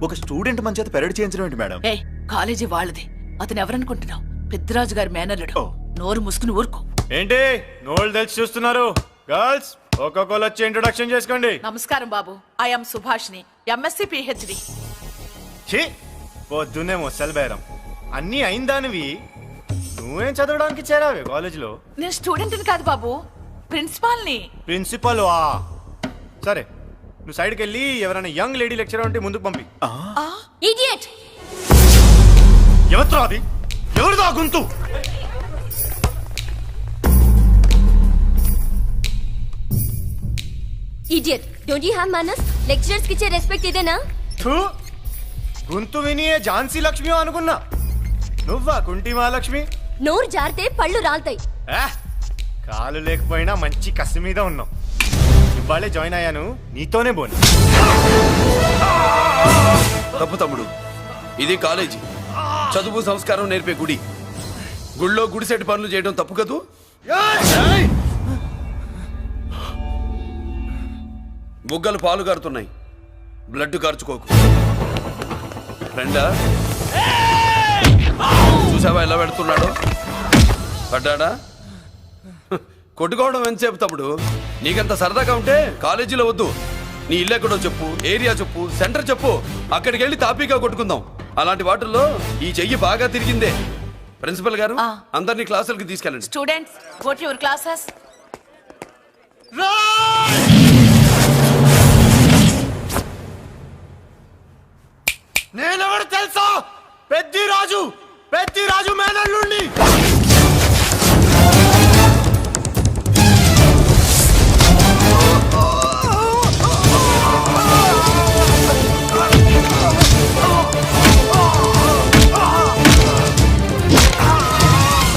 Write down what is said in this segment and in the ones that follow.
ఒక స్టూడెంట్ మన చేత పెరడ్ చేయించడం ఏంటి మేడం? ఏ కాలేజీ వాళ్ళది, అతను ఎవరనుకుంటున్నావు? పెద్దరాజు గారి మేనల్లుడు. నోరు ముసుకుని ఊరుకో. ఏంటి నోళ్ళు తెలిసి చూస్తున్నారు? గర్ల్స్ ఒక్కొక్కరు వచ్చి ఇంట్రొడక్షన్ చేసుకోండి. నమస్కారం బాబు, ఐఎమ్ సుభాష్ని, ఎంఎస్సి పిహెచ్డి. పొద్దున్నే ముసలి బేరం అన్నీ అయిందానివి, నువ్వేం చదవడానికి చేరావే కాలేజీలో? నేను స్టూడెంట్ని కాదు బాబు, ప్రిన్సిపాల్ని. ప్రిన్సిపల్ సరే, నువ్వు సైడ్కి వెళ్ళి ఎవరైనా యంగ్ లేడీ లెక్చరర్ ఉంటే ముందుకు పంపి. ఇడియట్! ఎవరితో అది? ఎవరిదో ఆ గొంతు? ఇడియట్! డోంట్ యు హావ్ మనస్? లెక్చరర్స్ కి ఇచ్చే రెస్పెక్ట్ ఇదేనా? గొంతు విని ఝాన్సీ లక్ష్మి అనుకున్నా, నువ్వా కుంటి మహాలక్ష్మి? నోరు జారితే పళ్ళు రాల్తాయి. కాలు లేకపోయినా మంచి కసి మీద ఉన్నావు. ఇవాళే జాయిన్ అయ్యాను, నీతోనే బోను. తప్పు తమ్ముడు, ఇది కాలేజీ, చదువు సంస్కారం నేర్పే గుడి. గుళ్ళో గుడిసెట్టి పనులు చేయడం తప్పు కదూ? బుగ్గలు పాలు కారుతున్నాయి, బ్లడ్ కార్చుకోకు. ఫ్రెండా, చూసావా ఎలా పెడుతున్నాడు? పడ్డాడా? కొట్టుకోవడం ఎంతసేపు తమ్ముడు? నీకంత సరదాగా ఉంటే కాలేజీలో వద్దు. నీ ఇల్లు ఎక్కడో చెప్పు, ఏరియా చెప్పు, సెంటర్ చెప్పు, అక్కడికి వెళ్ళి తాపీగా కొట్టుకుందాం. అలాంటి వాటిల్లో ఈ చెయ్యి బాగా తిరిగిందే. ప్రిన్సిపల్ గారు, అందరినీ క్లాసులకి తీసుకెళ్ళండి. Students, go to your classes. నేనెవరు తెలుసా? పెద్దిరాజు, పెద్దిరాజు మేనల్లుండి.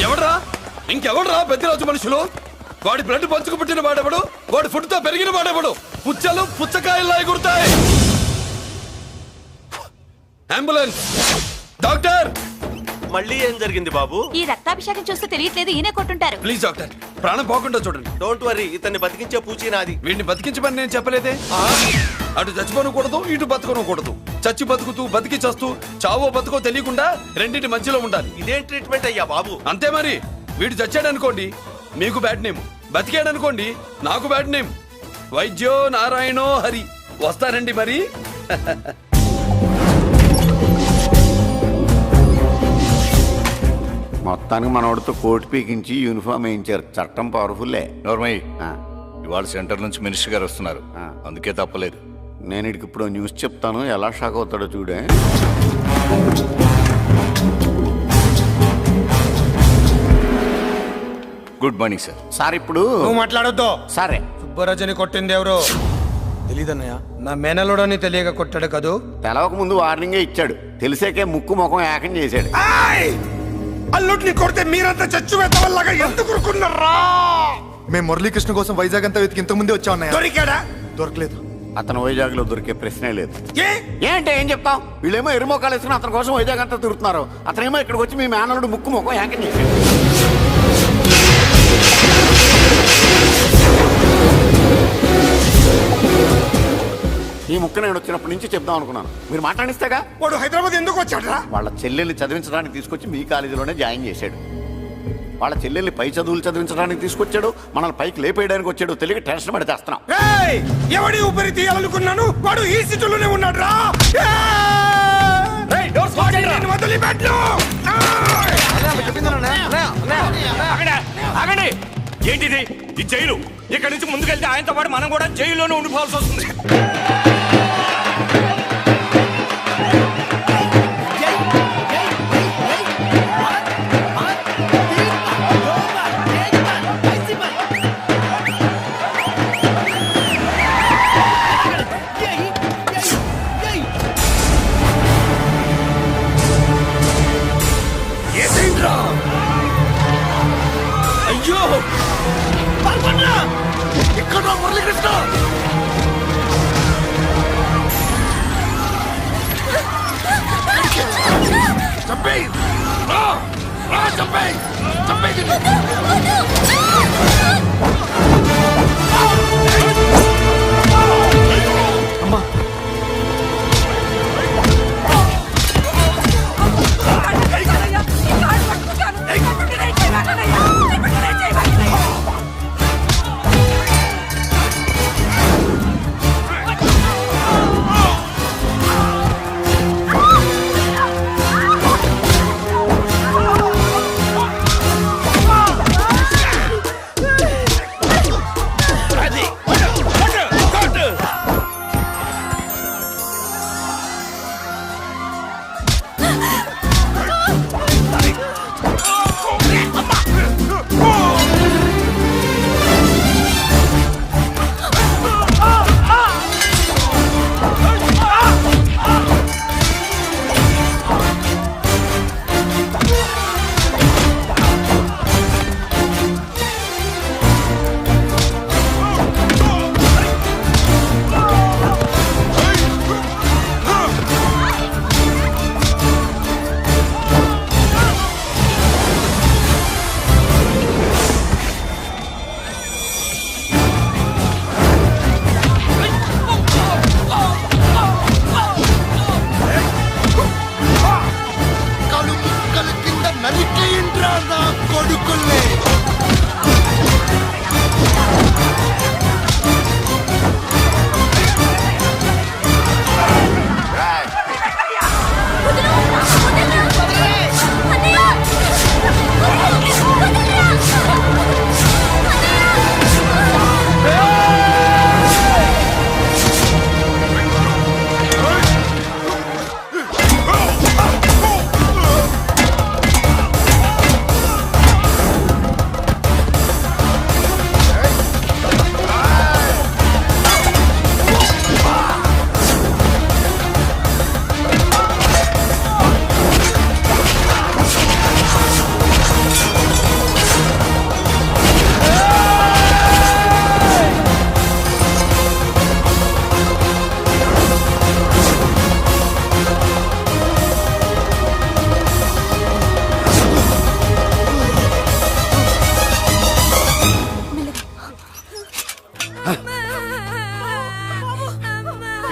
ఎవడ్రా? ఇంకెవడ్రా పెద్దిరాజు మనుషులు? వాడి బ్లడ్ పంచుకు పుట్టిన వాడెవడు? వాడి ఫుడ్ తో పెరిగిన వాడెవడు? పుచ్చలు పుచ్చకాయల్లా ఎగురుతాయి. అంబులెన్స్! డాక్టర్! మళ్ళీ ఏం జరిగింది బాబు? ఈ రక్తాభిషేకం చూస్తే తెలియట్లేదు, ఈయనే కొట్టుంటారు. ప్లీజ్ డాక్టర్, ప్రాణం పోకుండా చూడండి. డోంట్ వరీ, ఇతన్ని బతికించే పూచి నాది. వీడిని బతికించమని నేను చెప్పలేదే. అటు చచ్చిపోనకూడదు, ఇటు బతకనకూడదు. చచ్చి బతుకుతూ, బతికి చస్తూ, చావో బతుకో తెలియకుండా రెండింటి మధ్యలో ఉండాలి. ఇదేం ట్రీట్మెంట్ అయ్యా బాబు? అంతే మరి. వీడు చచ్చాడనుకోండి మీకు బ్యాడ్ నేమ్, బతికాడనుకోండి నాకు బ్యాడ్ నేమ్. వైద్యో నారాయణో హరి. వస్తారండి మరి. మొత్తానికి మనోడితో కోట్ పీకించి యూనిఫామ్ వేయించారు. చట్టం పవర్ఫుల్లే. నోర్మయ్య, ఇవాళ సెంటర్ నుంచి మినిస్టర్ గారు వస్తున్నారు, అందుకే తప్పలేదు. నేను ఇడికి ఇప్పుడు న్యూస్ చెప్తాను, ఎలా షాక్ అవుతాడో చూడే. Good morning sir. సార్ ఇప్పుడు నువ్వు మాట్లాడొద్దు. సరే, సుబ్బరాజుని కొట్టింది ఎవరు? తెలీదన్నయ్య. నా మేనలోడని తెలియక కొట్టాడు కదూ. తెలవక ముందు వార్నింగే ఇచ్చాడు, తెలిసాకే ముక్కు ముఖం ఏకం చేశాడు. అల్లుడిని కొడితే మీరంతా చచ్చు వెతవల్లాగా ఎందుకు ఊరుకున్నారా? మేము మురళీకృష్ణ కోసం వైజాగ్ అంతా వెతికి ఇంతకు ముందే వచ్చా ఉన్నాయా? దొరికాడా? దొరకలేదు. అతను వైజాగ్ లో దొరికే ప్రశ్నే లేదు. ఏ? ఏంటే ఏం చెప్తాం? వీళ్ళేమో ఎరుమోకాలు వేసుకుని అతని కోసం వైజాగ్ అంతా తిరుగుతున్నారు. అతనేమో ఇక్కడికి వచ్చి మీ మేనలుడు ముక్కు ముఖం ఏకం చేశాడు. ఈ ముక్క నేను వచ్చినప్పటి నుంచి చెప్దాం అనుకున్నాను, మీరు మాట్లాడిస్తేగా. వాడు హైదరాబాద్ ఎందుకు వచ్చాడా? వాళ్ళ చెల్లెల్ని చదివించడానికి తీసుకొచ్చి మీ కాలేజీలోనే జాయిన్ చేశాడు. వాళ్ళ చెల్లెల్ని పై చదువులు చదివించడానికి తీసుకొచ్చాడు, మనల్ని పైకి లేపేయడానికి వచ్చాడు. తెలియక టెన్షన్ పడి చేస్తున్నాం. ఎవడి ఊపిరి తీయాలనుకున్నాను, వాడు ఈ సిటీలోనే ఉన్నాడు రా. ఏంటిది? ఈ జైలు. ఇక్కడి నుంచి ముందుకెళ్తే ఆయనతో పాటు మనం కూడా జైల్లోనే ఉండిపోవాల్సి వస్తుంది. అయ్యో ఇక్కడ మురళీకృష్ణ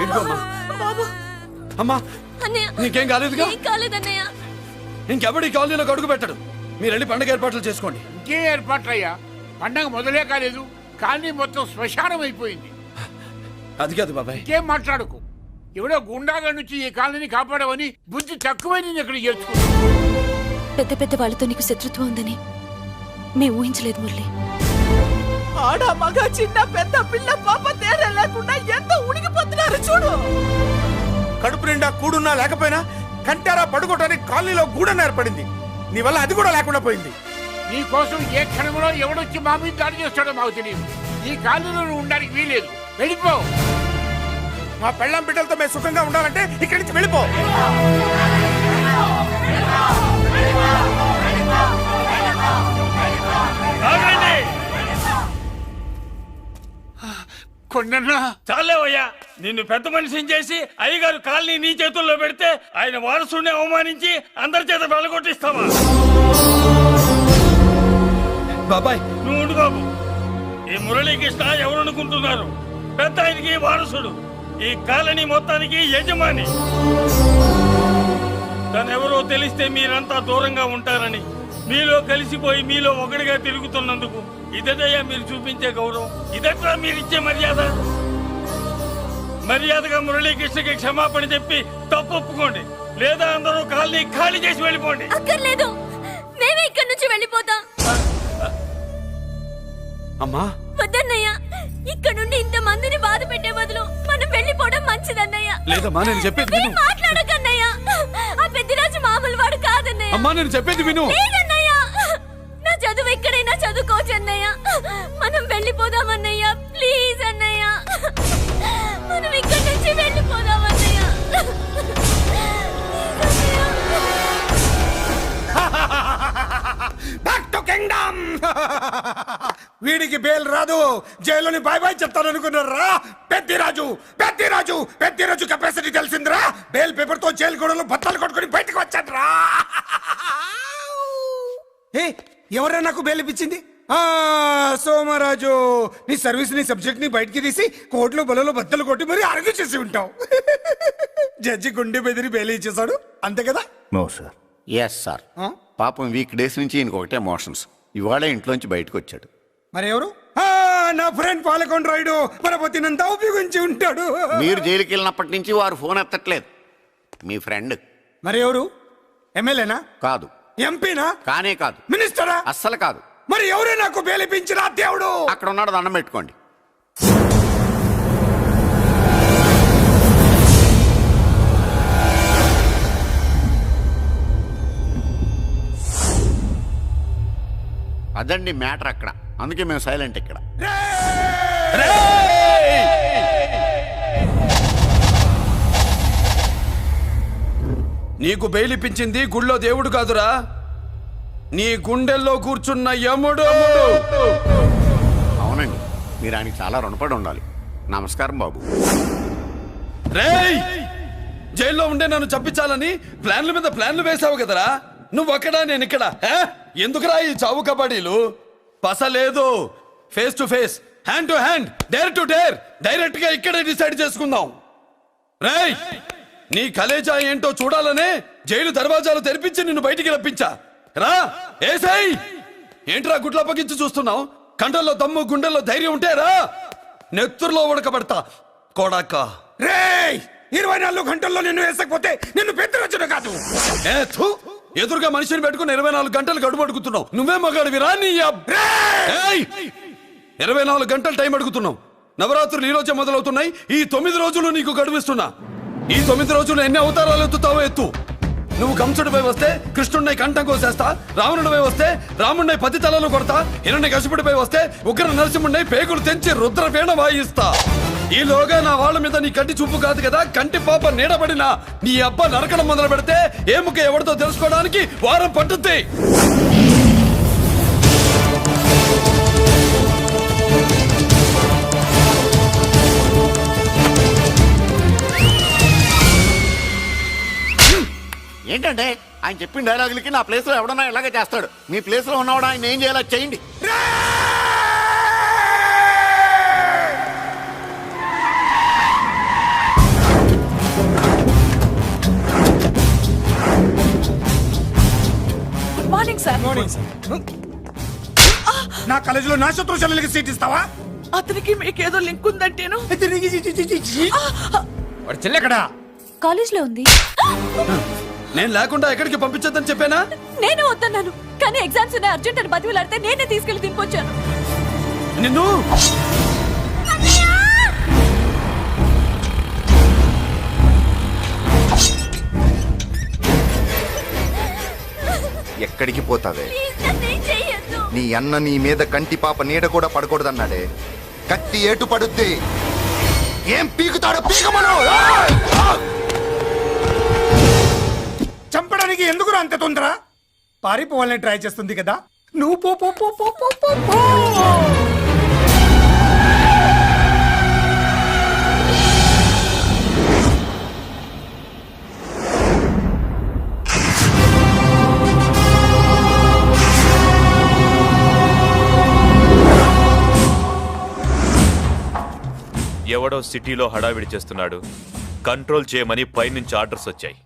ఇదిగోమ్మా. బాబు అమ్మా అన్నయ్య నీకేం కాలేదుగా? ఏం కాలేదన్నయ్య. ఇంకెవడి కాలనీలో అడుగు పెట్టడు. మీరు వెళ్ళి పండుగ ఏర్పాట్లు చేసుకోండి. ఇంకే ఏర్పాట్లయ్యా? పండగ మొదలే కాలేదు, కానీ మొత్తం శ్మశానం అయిపోయింది. అది కాదు బాబాయ్. ఇంకేం మాట్లాడుకు. ఎవడో గుండాగా నుంచి ఈ కాలనీ కాపాడవని బుద్ధి తక్కువై నేను ఇక్కడ చేర్చుకున్నాను. పెద్ద పెద్ద వాళ్ళతో నీకు శత్రుత్వం ఉందని మేము ఊహించలేదు మురళి. ఆడ మగ చిన్న పెద్ద పిల్ల పాప తేడా లేకుండా ఎంత ఉడికిపోతున్నారు చూడు. కడుపు నిండా కూడున్నా లేకపోయినా కంటారా పడుకోవటానికి కాలనీలో గూడన్న ఏర్పడింది. నీ వల్ల అది కూడా లేకుండా పోయింది. నీ కోసం ఏ క్షణంలో ఎవడొచ్చి మా మీద దాడి చేస్తాడో మాకు తెలియదు. ఈ కాలనీలో నువ్వు ఉండడానికి వీలేదు. వెళ్ళిపో. మా పెళ్ళాం బిడ్డలతో మేము సుఖంగా ఉండాలంటే ఇక్కడి నుంచి వెళ్ళిపో. ఆగండి. కొండన్నా చాలేవయ్యా, నిన్ను పెద్ద మనిషిని చేసి అయ్యగారు కాలనీ నీ చేతుల్లో పెడితే ఆయన వారసుని అవమానించి అందరి చేత వెళ్ళగొట్టిస్తావా? బాబాయ్ నువ్వు ఉండు బాబు. ఈ మురళీకృష్ణ ఎవరనుకుంటున్నారు? పెద్ద ఆయనకి వారసుడు, ఈ కాలనీ మొత్తానికి యజమాని. తనెవరో తెలిస్తే మీరంతా దూరంగా ఉంటారని మీలో కలిసిపోయి మీలో ఒకటిగా తిరుగుతున్నందుకు ఇదటయ్యా మీరు చూపించే గౌరవం, ఇదట్లా మీరిచ్చే మర్యాద. మర్యాదగా మురళీకృష్ణకి క్షమాపణ చెప్పి తప్పు ఒప్పుకోండి, లేదా అందరూ కాలనీ ఖాళీ చేసి వెళ్ళిపోండి. అక్కర్లేదు, మేమే ఇక్కడి నుంచి వెళ్ళిపోతాం. అమ్మా వద్దన్నయ్య, ఇక్కడ నుండి ఇంత మందిని బాధ పెట్టే బదులు మనం వెళ్ళిపోవడం మంచిదన్నయ్య. లేదమ్మా, నేను చెప్పేది విను. మాట్లాడకన్నయ్య, ఆ పెద్దిరాజు మామూలు వాడు కాదన్నయ్య. అమ్మా నేను చెప్పేది విను. లేదన్నయ్య, నా చదువు ఎక్కడైనా చదువుకోవచ్చు అన్నయ్య. మనం వెళ్ళిపోదామన్నయ్య, ప్లీజ్ అన్నయ్య. మనం ఇక్కడి నుంచి వెళ్ళిపోదామన్నయ్య. Back to kingdom. వీడికి బెయిల్ రాదు, జైల్లోని బాయ్ బాయ్ చెప్తాను అనుకున్నారా? పెద్దిరాజు పెద్దిరాజు పెద్దిరాజు కెపాసిటీ తెలిసిందిరా. బెయిల్ పేపర్ తో జైలు గోడలు బత్తలు కొట్టుకుని బయటకు వచ్చాడ్రా. ఎవరైనా నాకు బెయిల్ ఇప్పించింది? సోమరాజు, నీ సర్వీస్ నీ సబ్జెక్ట్ ని బయటికి తీసి కోర్టులో బలలో బద్దలు కొట్టి మరి అరుగు చేసి ఉంటావు. జడ్జి గుండె బెదిరి బెయిల్ ఇచ్చేసాడు, అంతే కదా? No sir. Yes sir. పాపం వీక్ డేస్ నుంచి ఈయనకు ఒకటే మోషన్స్. ఇవాళ ఇంట్లోంచి బయటకు వచ్చాడు. మరి ఎవరు? నా ఫ్రెండ్ పాలకొండ రాయుడు పరపతినంతా ఉపయోగించి ఉంటాడు. మీరు జైలుకి వెళ్ళినప్పటి నుంచి వారు ఫోన్ ఎత్తట్లేదు. మీ ఫ్రెండ్. మరి ఎవరు? ఎమ్మెల్యేనా? కాదు. ఎంపీనా? కానే కాదు. మినిస్టరా? అస్సలు కాదు. మరి ఎవరే నాకు బేలిపించిన దేవుడు? అక్కడ ఉన్నాడు, దండం పెట్టుకోండి. అదండి మ్యాటర్ అక్కడ. అందుకే మేము సైలెంట్ ఇక్కడ. నీకు బెయిలిపించింది గుళ్ళో దేవుడు కాదురా, నీ గుండెల్లో కూర్చున్న యముడు. అవునండి, మీరు ఆయనకి చాలా రుణపడి ఉండాలి. నమస్కారం బాబు. రేయ్, జైల్లో ఉండే నన్ను చంపించాలని ప్లాన్ల మీద ప్లాన్లు వేసావు కదరా. నువ్వు అక్కడా నేను ఇక్కడ. ఎందుకురా ఈ చావు కబడ్డీలు? పస లేదు, face to face, hand to hand, dare to dare, direct గా ఇక్కడే డిసైడ్ చేసుకుందాం. రేయ్, నీ కలేజా ఏంటో చూడాలనే జైలు దర్వాజాలు తెరిపించి నిన్ను బయటికి రప్పించా. రా ఏసై. ఏంట్రా గుడ్ల పగించి చూస్తున్నావు? కండల్లో దమ్ము గుండెల్లో ధైర్యం ఉంటే రా, నెత్తురులో ఉడకబడతా కొడాక. రేయ్, 24 గంటల్లో నిన్ను వేసకపోతే నిన్ను పెద్దరొచ్చుడు కాదు. ఎదురుగా మనిషిని పెట్టుకుని 24 గంటలు గడువు అడుగుతున్నావు. నువ్వే మగాడివిరా నీ 24 గంటలు టైం అడుగుతున్నావు. నవరాత్రులు ఈ రోజే మొదలవుతున్నాయి. ఈ 9 రోజులు నీకు గడువిస్తున్నా. ఈ 9 రోజులు ఎన్ని అవతారాలు ఎత్తుతావో ఎత్తు. నువ్వు కంసుడిపై వస్తే కృష్ణుడిని కంఠం కోసేస్తా, రావణుడిపై వస్తే రాముడిని 10 తలలు కొడతా, హిరణ్యకశిపుడిపై వస్తే ఉగ్ర నరసింహుడిని పేగులు తెంచి రుద్రవీణ వాయిస్తా. ఈలోగా నా వాళ్ళ మీద నీ కంటి చూపు కాదు కదా, కంటి పాప నీడబడినా నీ అబ్బ నరకడం మొదలు పెడితే ఏముక ఎవరితో తెలుసుకోవడానికి వారం పట్టుద్ది. ఏంటంటే ఆయన చెప్పిన డైలాగులకి నా ప్లేస్ లో ఎవడన్నా ఇలాగే చేస్తాడు. మీ ప్లేస్ లో ఉన్నవాడు ఆయన ఏం చేయాలో చేయండి. Morning sir. నా కాలేజీలో నా శత్రు చెల్లెలకి సీట్ ఇస్తావా? అతనికి మీకేదో లింక్ ఉందంటేను. వాడి చెల్లెక్కడా? కాలేజ్ లో ఉంది. నేను లేకుండా ఎక్కడికి పంపించొద్దని చెప్పానా? నేను వద్దన్నాను, కానీ ఎగ్జామ్స్ ఉన్నాయి అర్జెంట్ అని బతిలాడితే నేనే తీసుకెళ్లి దింపొచ్చాను. నిన్ను ఎక్కడికి పోతావే? ప్లీజ్ నన్నేం చెయ్యొద్దు. నీ అన్న నీ మీద కంటి పాప నీడ కూడా పడకూడదన్నాడే. కత్తి ఏటు పడుద్ది. ఏం పీకుతాడో పీకమను. చంపడానికి ఎందుకు అంత తొందర? పారిపోవాలని ట్రై చేస్తుంది కదా. నువ్వు పో పో పో పో పో పో పో. ఎవడో సిటీలో హడావిడి చేస్తున్నాడు, కంట్రోల్ చేయమని పైనుంచి ఆర్డర్స్ వచ్చాయి.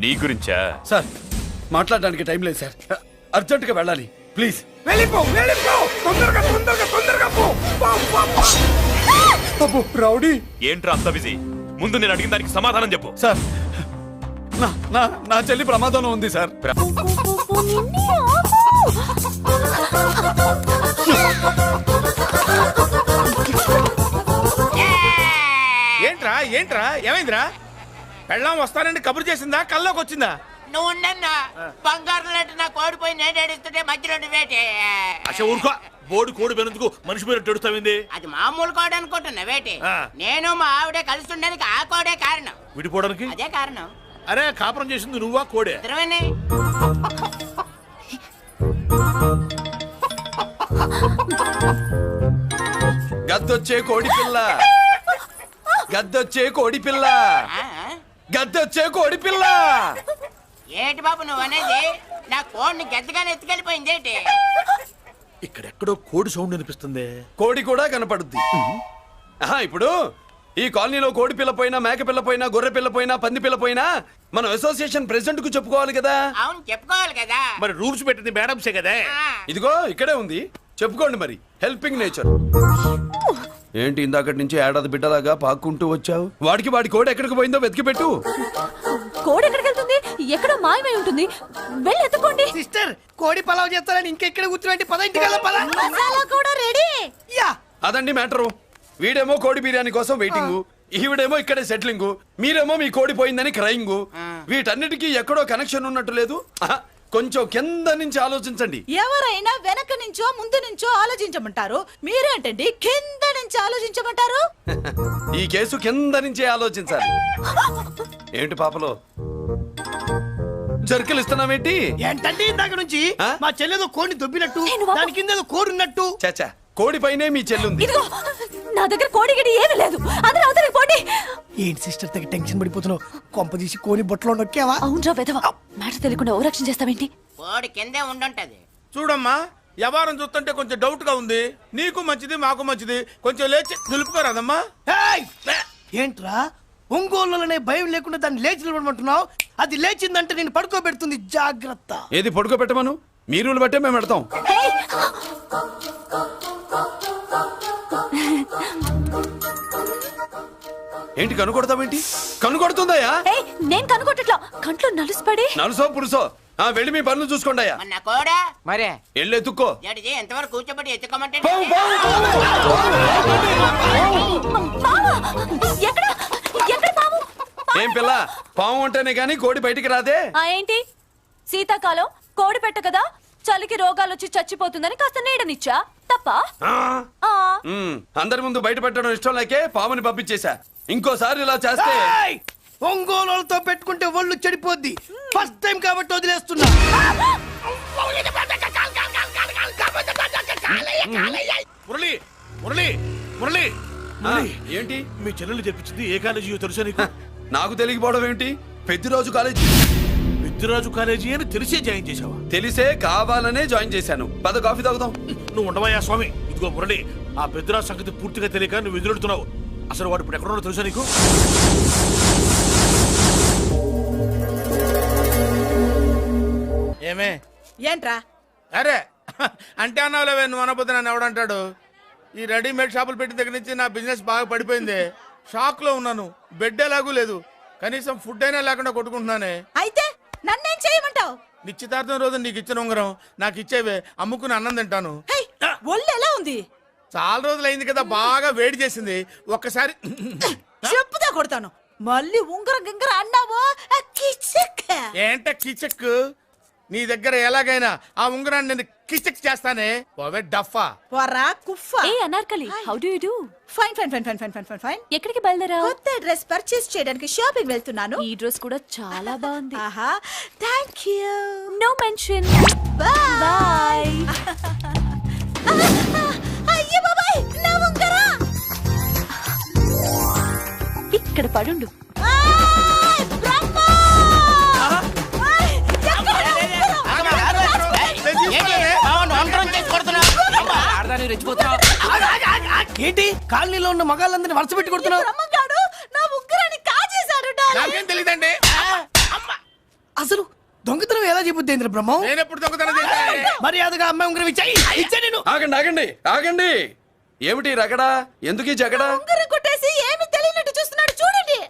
నీ గురించా? సార్ మాట్లాడడానికి టైం లేదు సార్, అర్జెంటుగా వెళ్ళాలి ప్లీజ్. వెళ్ళిపో వెళ్ళిపో, తొందరగా తొందరగా తొందరగా పో. పో, పో, పో. అబ్బో, రౌడీ. ఏంట్రా అంత బిజీ? ముందు నేను అడిగిన దానికి సమాధానం చెప్పు. సార్ నా నా నా చెల్లి ప్రమాదంలో ఉంది సార్. ఏంట్రా ఏంట్రా ఏమైందిరా? పెళ్ళాం వస్తానండి కబురు చేసిందా, కల్లోకి వచ్చిందా? నువ్వు ఉండన్నా బంగారం లాంటి నా కోడిపోయి నేను ఏడుస్తుంటే మధ్యలో వేటే. అసలు ఊరుకో, బోర్డు కోడి పెనందుకు మనిషి మీద తెడుస్తావింది. అది మామూలు కోడి అనుకుంటున్నా వేటే. నేను మా ఆవిడే కలిసి ఉండడానికి ఆ కోడే కారణం. విడిపోవడానికి అదే కారణం. అరే కాపురం చేసింది నువ్వా కోడే? ఇద్దరమేనే. గద్దొచ్చే కోడి పిల్ల, గద్దొచ్చే కోడి పిల్ల, గద్దొచ్చే కోడి పిల్ల. ఏటి బాబు నువ్వు అనేది? నా కోడిని గద్దగానే ఎత్తుకెళ్ళిపోయింది ఏంటి? ఇక్కడెక్కడో కోడి సౌండ్ అనిపిస్తుంది. కోడి కూడా కనపడుద్ది. ఇప్పుడు ఈ కాలనీలో కోడి పిల్ల పోయినా, మేక పిల్ల పోయినా, గొర్రె పిల్ల పోయినా, పంది పిల్ల పోయినా మనం అసోసియేషన్ ప్రెసిడెంట్ కు చెప్పుకోవాలి కదా. అవును చెప్పుకోవాలి కదా. మరి రూల్స్ పెట్టింది మేడంసే కదా. ఇదిగో ఇక్కడే ఉంది, చెప్పుకోండి మరి. Helping nature. ఏంటి ఇందాకటి నుంచి ఏడాది బిడ్డలాగా పాక్కుంటూ వచ్చావు? వాడికి వాడి కోడి ఎక్కడికి పోయిందో వెతికి పెట్టు. కోడి ఎక్కడికి వెళ్తుంది? ఎక్కడో మాయమై ఉంటుంది, వెళ్ళి ఎత్తుకోండి. సిస్టర్ కోడి పలావ్ చేస్తారని ఇంకెక్కడ కూర్చోబెట్టి పద ఇంటికి వెళ్ళ పద. మసాలా కూడా రెడీ. అదండి మ్యాటరు. వీడేమో కోడి బిర్యానీ కోసం వెయిటింగ్, ఈవిడేమో ఇక్కడే సెటిలింగ్, మీరేమో మీ కోడి పోయిందని క్రయింగ్. వీటన్నిటికీ ఎక్కడో కనెక్షన్ ఉన్నట్టు లేదు. కొంచెం కింద నుంచి ఆలోచించండి. ఎవరైనా వెనక నుంచో ముందు నుంచో ఆలోచించమంటారు, మీరేంటండి కింద నుంచి ఆలోచించమంటారు? ఈ కేసు కింద నుంచే ఆలోచించాలి. ఏంటి పాపలో జర్కలు ఇస్తున్నావేంటి? ఏంటంటే ఇందాక నుంచి మా చెల్లెదో కోడిని దొబ్బినట్టు, దాని కింద కోడి ఉన్నట్టు. చాచా, కోడి పైనే మీ చెల్లుంది. ఇదిగో నా దగ్గర కోడి గిడి ఏమీ లేదు, అందరూ అవతలకి పోండి. ఏంటి సిస్టర్ తెగ టెన్షన్ పడిపోతున్నావు? కొంప తీసి కోడి బొట్టలో నొక్కావా? అవునరా వెధవ, మాట తెలియకుండా ఓ రక్షణ చేస్తావేంటి? కోడి కిందే ఉండుంటది. చూడమ్మా, వ్యవహారం చూస్తుంటే కొంచెం డౌట్ గా ఉంది. నీకు మంచిది మాకు మంచిది, కొంచెం లేచి నిలుపుకోరాదమ్మా. ఏంట్రా ఒంగోలులోనే భయం లేకుండా దాన్ని లేచి నిలబడమంటున్నావు? అది లేచిందంటే నేను పడుకోబెడుతుంది, జాగ్రత్త. ఏది పడుకోబెట్టమను? మీ రూల్ బట్టే మేము పెడతాం. ఏంటి కనుకొడతావేంటి? కనుకొడుతుందయ్యా? నేను కనుగొట్టట్లా, కంట్లో నలుసుపడి. నలుసో పురుసో వెళ్ళి మీ పనులు చూసుకోండి అయ్యా. నా కోడా మరే వెళ్ళి ఎత్తుక్కో. జడిజీ ఎంతవరకు కూర్చోబెట్టి ఎత్తుకోమంటే ఎక్కడ ఎక్కడ పాము? ఏం పిల్ల, పాము అంటేనే గాని కోడి బయటికి రాదే. ఏంటి శీతాకాలం కోడి పెట్ట కదా, చలికి రోగాలు వచ్చి చచ్చిపోతుందని కాస్త నీడనిచ్చా, తప్ప? అందరి ముందు బయట పెట్టడం ఇష్టం లేకే పాముని పంపించేశా. ఇంకోసారి ఇలా చేస్తే ఒంగోలుతో పెట్టుకుంటే ఒళ్ళు చెడిపోద్ది. ఫస్ట్ టైం కాబట్టి వదిలేస్తున్నా. మురళి మురళి మురళి ఏంటి మీ చెల్లెలు చెప్పించింది ఏ కాలేజీ తెలుసా నీకు? నాకు తెలియకపోవడం ఏంటి? పెద్దిరాజు కాలేజీ. పెద్దిరాజు కాలేజీ అని తెలిసే జాయిన్ చేసావా? తెలిసే కావాలనే జాయిన్ చేశాను. పద కాఫీ తాగుదాం. నువ్వు ఉండవయ్యా స్వామి. ఇదిగో మురళి, ఆ పెద్దిరాజు సంగతి పూర్తిగా తెలియక నువ్వు ఎదురెడుతున్నావు. అసలు వాడు ఇప్పుడు ఎక్కడున్నాడో తెలుసా నీకు? ఏమే ఏంట్రా? అరే అంటే అన్నావులేవే, నువ్వు అనబోతే నన్ను ఎవడంటాడు. ఈ రెడీమేడ్ షాపులు పెట్టిన దగ్గర నుంచి నా బిజినెస్ బాగా పడిపోయింది. షాక్ లో ఉన్నాను. బెడ్ ఎలాగూ లేదు, కనీసం ఫుడ్ అయినా లేకుండా కొట్టుకుంటున్నానే. అయితే నన్నేం చేయమంటావు? నిశ్చితార్థం రోజు నీకు ఇచ్చిన ఉంగరం నాకు ఇచ్చేవే, అమ్ముకుని అన్నం తింటాను. ఒళ్ళు ఎలా ఉంది? చాలా రోజులు అయింది కదా, బాగా వేడి చేసింది. ఒక్కసారి చెప్పుదా కొడతాను. మళ్ళీ ఉంగరం గింగర అన్నావో ఏంట కిచెక్? నీ దగ్గర ఎలాగైనా ఆ ఉంగరాన్ని నేను కిచెక్ చేస్తానే. పోవే డఫా. పోరా కుఫా. ఏ Anarkali, how do you do? Fine fine fine fine fine fine fine fine. ఎక్కడికి బయలుదేరావు? కొత్త డ్రెస్ పర్చేస్ చేయడానికి షాపింగ్ వెళ్తున్నాను. ఈ డ్రెస్ కూడా చాలా బాగుంది. ఆహా, థాంక్యూ. No mention. బై. అయ్యో బాబాయ్, నా ఉంగరం ఇక్కడ పడుండు. ఏంటి కాలనీలో ఉన్న మగాళ్ళందరినీ వరుస పెట్టి కొడుతున్నావు? నా ఉంగరాన్ని కాజేశాడు. నాకేం తెలియదండి. అసలు దొంగతనం ఎలా చెబుద్ది బ్రహ్మం? నేను ఎప్పుడు దొంగతనం చేశాను? మర్యాదగా అమ్మాయి ఉంగరం ఇచ్చా నేను. ఆగండి ఆగండి ఆగండి. ఏమిటి రగడా? ఎందుకు ఈ జగడా? ఉంగరం కొట్టేసి ఏమి తెలియనట్టు చూస్తున్నాడు చూడండి.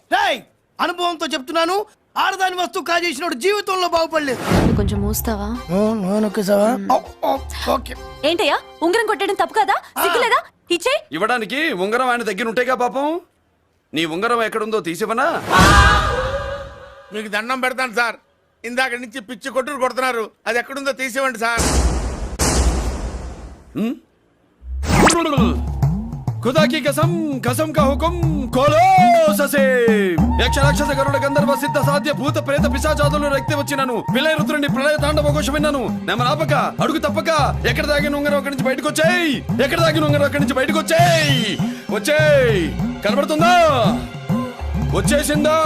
అనుభవంతో చెప్తున్నాను, ఆడదాని వస్తువు కాజేసినోడు జీవితంలో బాగుపడలేదు. కొంచెం మూస్తావా? ఏంటయ్యా, ఉంగరం కొట్టడం తప్పు కదా? సిగ్గులేదా? ఇచ్చే. ఇవ్వడానికి ఉంగరం ఆయన దగ్గర ఉంటేగా పాపం. నీ ఉంగరం ఎక్కడుందో తీసివనా? మీకు దండం పెడతాను సార్, ఇందాక నుంచి పిచ్చి కొట్టుడు కొడుతున్నారు. అది ఎక్కడుందో తీసివ్వండి సార్. खुदा की कसम, कसम का हुकुम खोलो ससे. యక్ష రాక్షస గరుడ గంధర్వ సిద్ధ సాధ్య భూత ప్రేత పిశాచాదులు రక్తి వచ్చినాను. విలయ రుద్రుని ప్రళయ తాండవ ఘోష విన్నాను. నెమరాపక అడుగు తప్పక ఎక్కడ దాగిన ఉంగరం అక్కడి నుంచి బయటకు వచ్చేయ్. ఎక్కడ దాగిన ఉంగరం అక్కడి నుంచి బయటకు వచ్చేయ్. వచ్చేయ్. కనబడుతుందా? వచ్చేసిందా?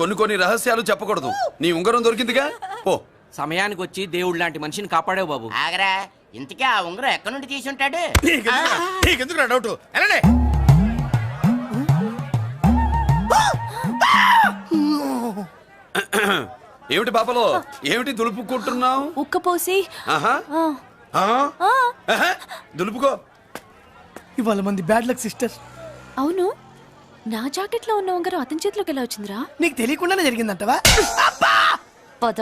కొన్ని కొన్ని రహస్యాలు చెప్పకూడదు. నీ ఉంగరం దొరికిందిగా, పో. సమయానికి వచ్చి దేవుడు లాంటి మనిషిని కాపాడావు బాబు. ఆగరా, ఇంతకీ ఆ ఉంగరం ఎక్కడి నుండి తీసి ఉంటాడు? నీకెందుకు డౌట్? ఎలానే ఏమిటి పాపలో, ఏమిటి దులుపుకుంటున్నావు? ఉక్కపోసి. దులుపుకో. ఇవాళ మంది బ్యాడ్ లక్ సిస్టర్. అవును, నా జాకెట్ లో ఉన్న ఉంగరం అతని చేతిలోకి ఎలా వచ్చిందిరా? నీకు తెలియకుండానే జరిగిందంటవా? పద.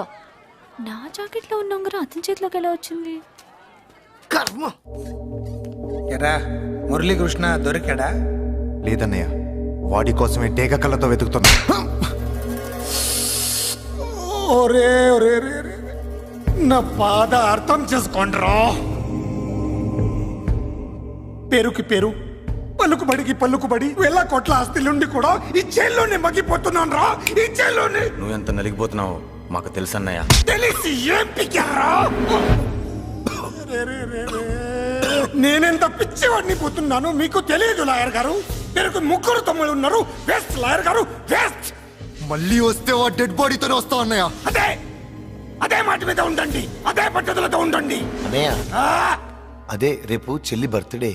నా జాకెట్ లో ఉన్న ఉంగరం అతని చేతిలోకి ఎలా వచ్చింది? కర్మ. ఎరా మురళీకృష్ణ దొరికాడా? లేదన్నయ్య, వాడి కోసమే డేగ కళ్ళతో వెతుకుతున్నా. ఒరే ఒరే రే, నా బాధ అర్థం చేసుకోండిరా. పేరుకి పేరు, పలుకుబడికి పలుకుబడి, వేల కోట్ల ఆస్తిలుండి కూడా ఈ జైల్లోనే మగ్గిపోతున్నాను రా. ఈ జైల్లోనే. నువ్వెంత నలిగిపోతున్నావు మాకు తెలుసన్నయ్య. తెలిసి ఏం పిక్కారా? నేనెంత పిచ్చివాడిని పోతున్నాను మీకు తెలియదు లాయర్ గారు. పేరుకు ముగ్గురు తమ్ముళ్ళు ఉన్నారు. వేస్ట్ లాయర్ గారు, వేస్ట్. మళ్ళీ వస్తే ఆ డెడ్ బాడీతోనే వస్తావు అన్నయ్య. అదే అదే మాట మీద ఉండండి, అదే పద్ధతులతో ఉండండి అన్నయ్య. అదే రేపు చెల్లి బర్త్డే.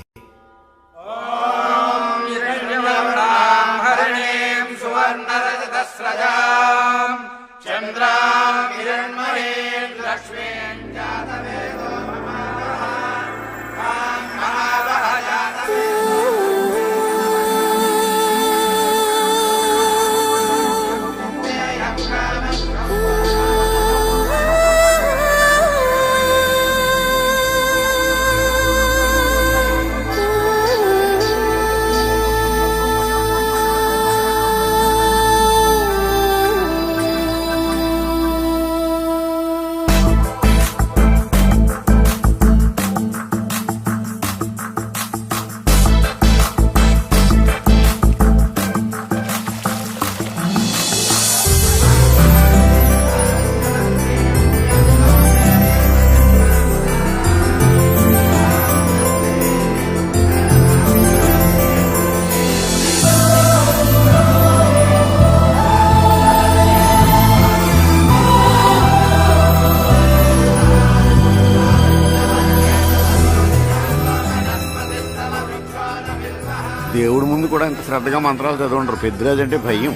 దేవుడి ముందు కూడా ఇంత శ్రద్ధగా మంత్రాలు చదవంటారు. పెద్దిరాజు అంటే భయం.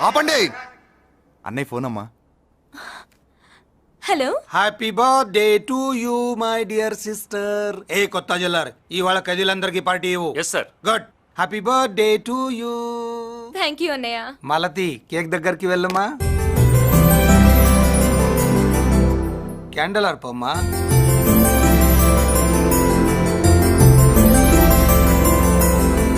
ఆపండి. అన్నయ్య ఫోన్ అమ్మా. Hello. Happy birthday to you my dear sister. ఏ కొత్త జల్లార్ ఇవాళ కదిలందరికి పార్టీ ఇవ్వు. Yes sir. Good. Happy birthday to you. Thank you అన్నయ్య. మాలతి కేక్ దగ్గరికి వెళ్ళమ్మా. క్యాండల్ ఆర్పమ్మా.